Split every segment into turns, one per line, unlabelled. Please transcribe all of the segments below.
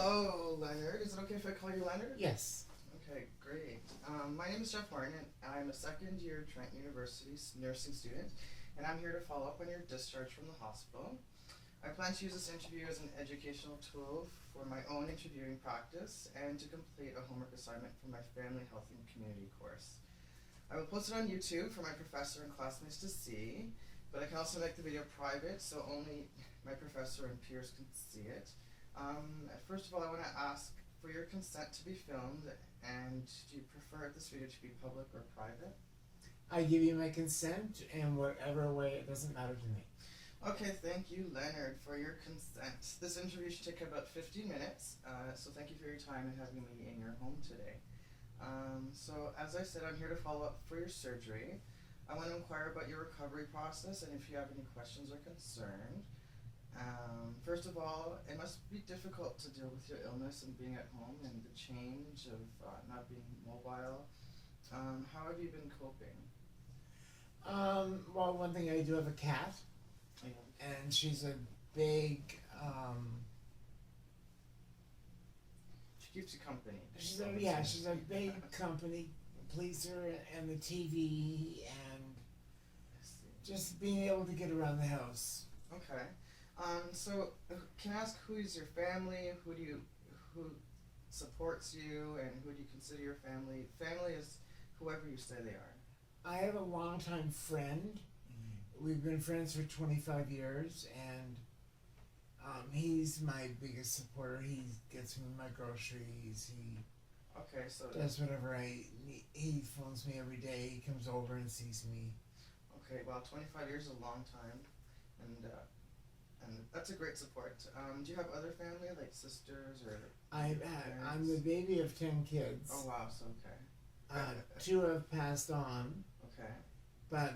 Hello, Leonard. Is it okay if I call you Leonard?
Yes.
Okay, great. My name is Jeff Martin, and I'm a second-year Trent University nursing student, and I'm here to follow up on your discharge from the hospital. I plan to use this interview as an educational tool for my own interviewing practice and to complete a homework assignment for my family health and community course. I will post it on YouTube for my professor and classmates to see, but I can also make the video private so only my professor and peers can see it. First of all, I want to ask for your consent to be filmed, and do you prefer this video to be public or private?
I give you my consent in whatever way, it doesn't matter to me.
Okay, thank you, Leonard, for your consent. This interview should take about 15 minutes, so thank you for your time and having me in your home today. So as I said, I'm here to follow up for your surgery. I want to inquire about your recovery process and if you have any questions or concerns. First of all, it must be difficult to deal with your illness and being at home and the change of not being mobile. How have you been coping?
Well, one thing, I do have a cat, and she's a big,
She keeps you company.
she's a big company pleaser, and the TV, and just being able to get around the house.
Okay. So can I ask who is your family? Who supports you, and who do you consider your family? Family is whoever you say they are.
I have a longtime friend. We've been friends for 25 years, and he's my biggest supporter. He gets me my groceries. He does whatever I need. He phones me every day. He comes over and sees me.
Okay, well, 25 years is a long time, and that's a great support. Do you have other family, like sisters or
I'm the baby of 10 kids.
Oh wow, so okay.
2 have passed on.
Okay.
But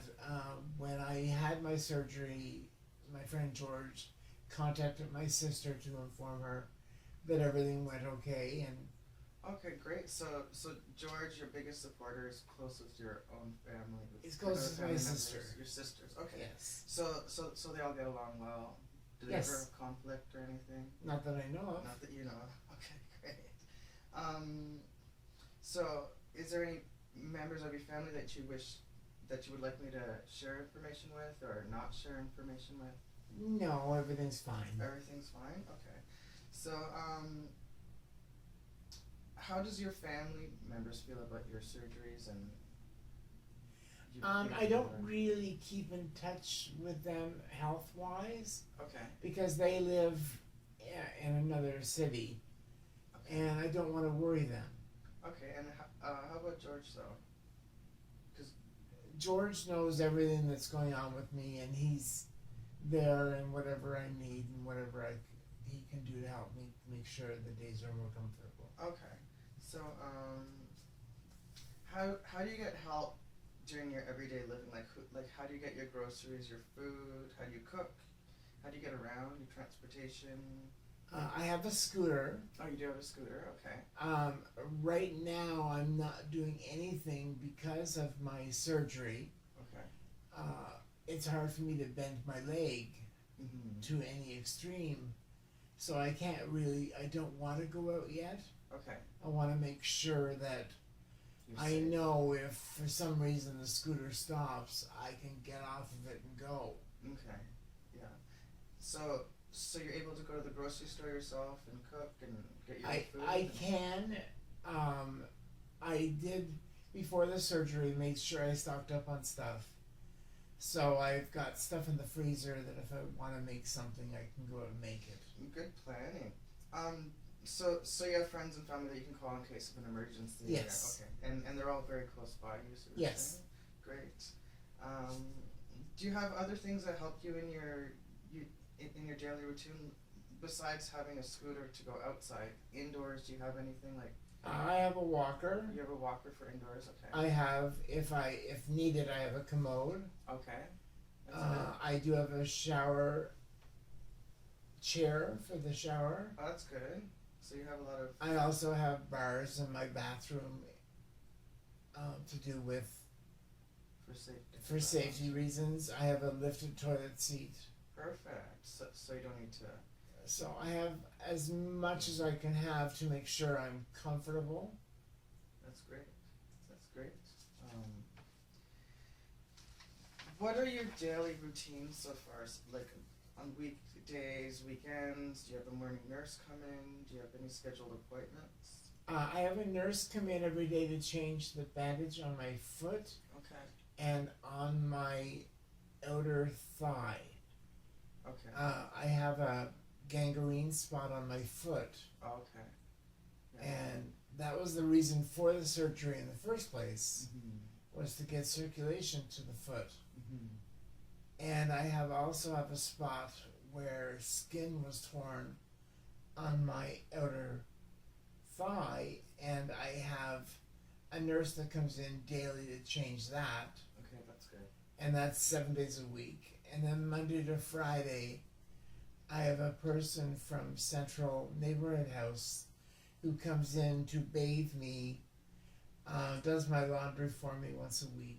when I had my surgery, my friend George contacted my sister to inform her that everything went okay. And
okay, great. So George, your biggest supporter, is close with your own family.
He's close with my sister.
Your sisters. Okay.
Yes.
So they all get along well. Do they ever have conflict or anything?
Not that I know of.
Not that you know of. Okay, great. So is there any members of your family that you wish that you would like me to share information with or not share information with?
No, everything's fine.
Everything's fine? Okay. So, how does your family members feel about your surgeries and
I don't really keep in touch with them health-wise.
Okay.
Because they live in another city, and I don't want to worry them.
Okay, and how about George, though? Because
George knows everything that's going on with me, and he's there and whatever I need and whatever he can do to help me make sure the days are more comfortable.
Okay. So, how do you get help during your everyday living? Like how do you get your groceries, your food? How do you cook? How do you get around? Your transportation?
I have a scooter.
Oh, you do have a scooter? Okay.
Right now I'm not doing anything because of my surgery.
Okay.
It's hard for me to bend my leg to any extreme, so I don't want to go out yet.
Okay.
I want to make sure that I know if for some reason the scooter stops, I can get off of it and go.
Okay. Yeah. So you're able to go to the grocery store yourself and cook and get your food?
I can. I did, before the surgery, made sure I stocked up on stuff. So I've got stuff in the freezer that if I want to make something, I can go out and make it.
Good planning. So you have friends and family that you can call in case of an emergency?
Yes.
Yeah, okay. And they're all very close by you? So
yes.
Great. Do you have other things that help you in your daily routine besides having a scooter to go outside? Indoors, do you have anything like?
I have a walker.
You have a walker for indoors? Okay.
I have, if needed, I have a commode.
Okay.
I do have a shower chair for the shower.
Oh, that's good. So you have a lot of...
I also have bars in my bathroom to do with... For safety reasons. I have a lifted toilet seat.
Perfect. So you don't need to
So I have as much as I can have to make sure I'm comfortable.
That's great. That's great. What are your daily routines so far? Like on weekdays, weekends? Do you have a morning nurse come in? Do you have any scheduled appointments?
I have a nurse come in every day to change the bandage on my foot
Okay.
and on my outer thigh.
Okay.
I have a gangrene spot on my foot,
Okay. Yeah.
and that was the reason for the surgery in the first place, was to get circulation to the foot. And I also have a spot where skin was torn on my outer thigh, and I have a nurse that comes in daily to change that,
Okay, that's good.
and that's 7 days a week. And then Monday to Friday, I have a person from Central Neighborhood House who comes in to bathe me, does my laundry for me once a week.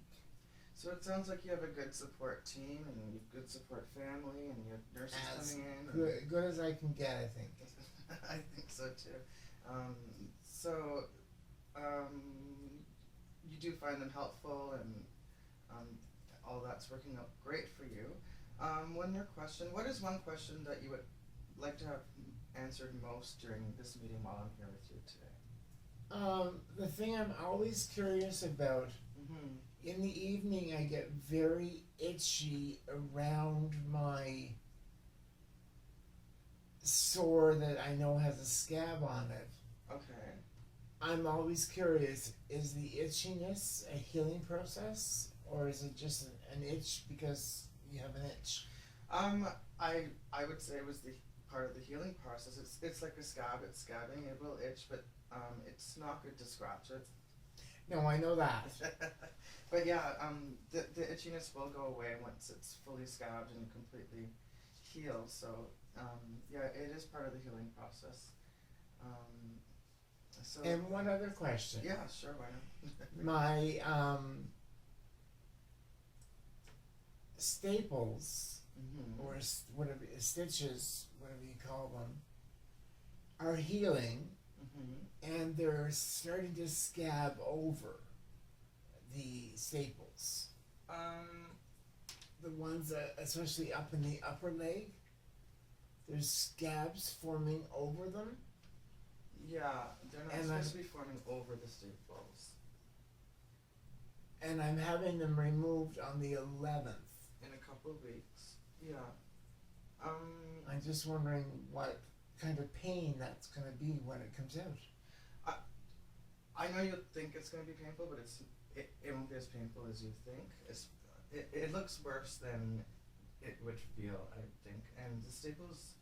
So it sounds like you have a good support team, and you have good support family, and you have nurses
As
coming in.
good as I can get, I think.
I think so too. You do find them helpful, and all that's working out great for you. One more question. What is one question that you would like to have answered most during this meeting while I'm here with you today?
The thing I'm always curious about, in the evening I get very itchy around my sore that I know has a scab on it.
Okay. I'm
I'm always curious, is the itchiness a healing process, or is it just an itch because you have an itch?
I would say it was the part of the healing process. It's like a scab. It's scabbing. It will itch, but it's not good to scratch it.
No, I know that.
But yeah, the itchiness will go away once it's fully scabbed and completely healed. So yeah, it is part of the healing process.
And one other question.
Yeah, sure, why not?
My staples, or whatever, stitches, whatever you call them, are healing, and they're starting to scab over the staples. The ones that, especially up in the upper leg, there's scabs forming over them.
Yeah, they're not supposed to be forming over the staples.
And I'm having them removed on the 11th.
In a couple of weeks. Yeah.
I'm just wondering what kind of pain that's going to be when it comes out.
I know you think it's going to be painful, but it won't be as painful as you think. It looks worse than it would feel, I think. And the staples,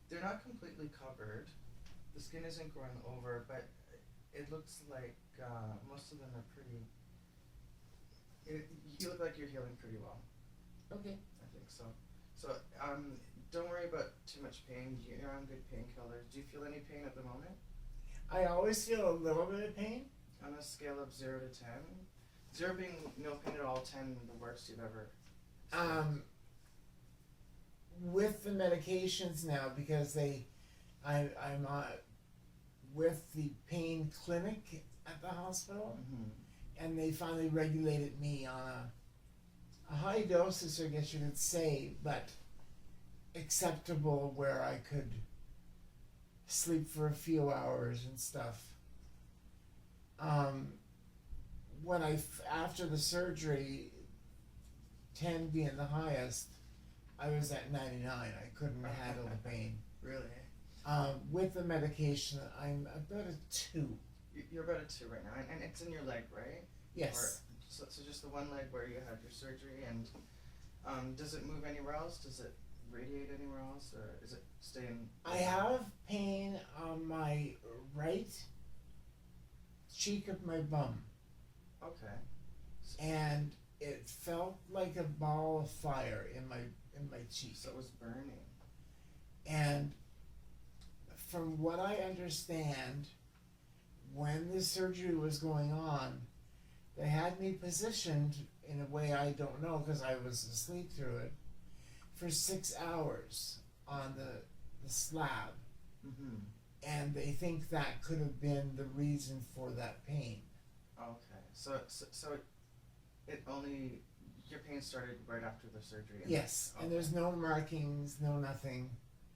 they're not completely covered. The skin isn't growing over, but it looks like most of them are pretty. You look like you're healing pretty well.
Okay.
I think so. So don't worry about too much pain. You're on good painkillers. Do you feel any pain at the moment?
I always feel a little bit of pain.
On a scale of 0 to 10, 0 being no pain at all, 10 the worst you've ever.
With the medications now, because I'm with the pain clinic at the hospital, and they finally regulated me on a high dosage, I guess you could say, but acceptable, where I could sleep for a few hours and stuff. When after the surgery, 10 being the highest, I was at 99. I couldn't handle the pain.
Really?
With the medication, I'm about a 2.
You're about a 2 right now, and it's in your leg, right?
Yes.
So just the one leg where you had your surgery, and does it move anywhere else? Does it radiate anywhere else, or is it staying?
I have pain on my right cheek of my bum.
Okay.
And it felt like a ball of fire in my cheek.
So it was burning.
And from what I understand, when the surgery was going on, they had me positioned in a way I don't know, because I was asleep through it, for 6 hours on the slab,
Mm-hmm.
and they think that could have been the reason for that pain.
Okay. So it only, your pain started right after the surgery?
Yes, and
Okay.
there's no markings, no nothing.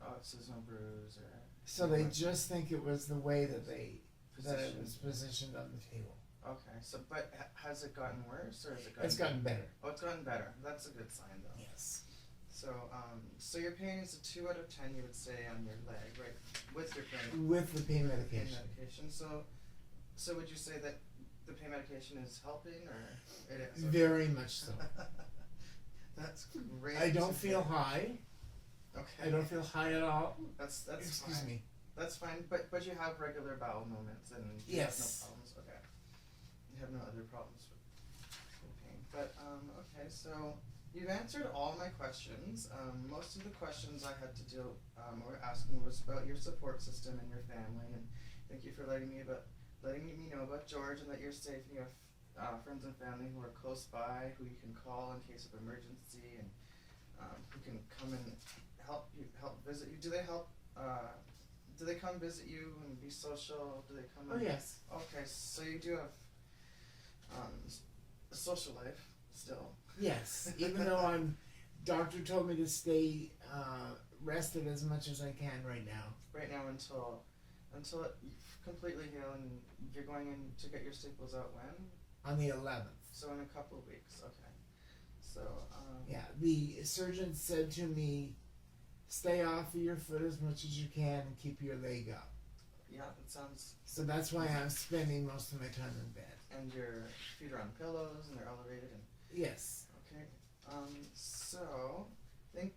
Oh, so there's no bruise or...
So they just think it was the way that it
Position.
was positioned on the table.
Okay, so but has it gotten worse or has it gotten...
It's gotten better.
Oh, it's gotten better. That's a good sign though.
Yes.
So your pain is a 2 out of 10, you would say, on your leg, right? With your pain.
With the pain
Pain
medication.
medication. So would you say that the pain medication is helping, or it is?
Very much so.
That's great.
I don't
to
feel
hear.
high.
Okay.
I don't feel high at all.
That's
Excuse
fine.
me.
That's fine. But you have regular bowel movements and you
Yes.
have no problems. Okay. You have no other problems with pain. But okay, so you've answered all my questions. Most of the questions I had to do or asking was about your support system and your family, and thank you for letting me know about George and that you're safe and you have friends and family who are close by, who you can call in case of emergency, and who can come and help visit you. Do they help? Do they come visit you and be social? Do they come?
Oh yes.
Okay, so you do have a social life still.
Yes. Even though doctor told me to stay rested as much as I can right now.
Right now until you completely heal, and you're going in to get your staples out when?
On the 11th.
So in a couple of weeks. Okay. So
Yeah. The surgeon said to me, stay off of your foot as much as you can and keep your leg up.
yeah, that sounds.
So that's why I'm spending most of my time in bed.
And your feet are on pillows and they're elevated and.
Yes.
Okay. So thank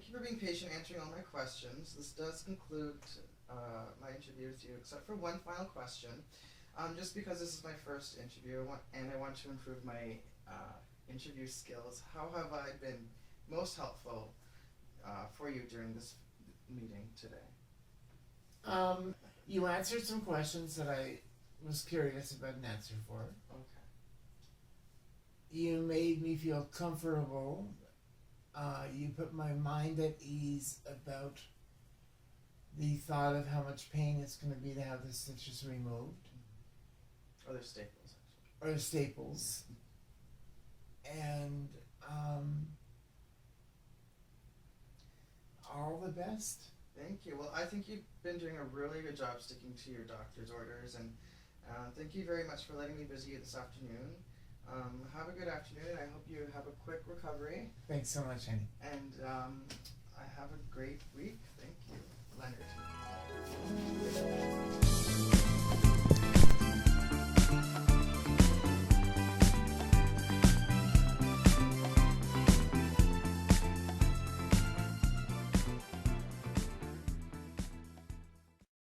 you for being patient answering all my questions. This does conclude my interview with you, except for one final question. Just because this is my first interview and I want to improve my interview skills, how have I been most helpful for you during this meeting today?
You answered some questions that I was curious about an answer for.
Okay.
You made me feel comfortable. You put my mind at ease about the thought of how much pain it's going to be to have the stitches removed.
Or they're staples, actually.
Or the staples. And all the best.
Thank you. Well, I think you've been doing a really good job sticking to your doctor's orders, and thank you very much for letting me visit you this afternoon. Have a good afternoon. I hope you have a quick recovery,
Thanks so much, Annie.
and I have a great week.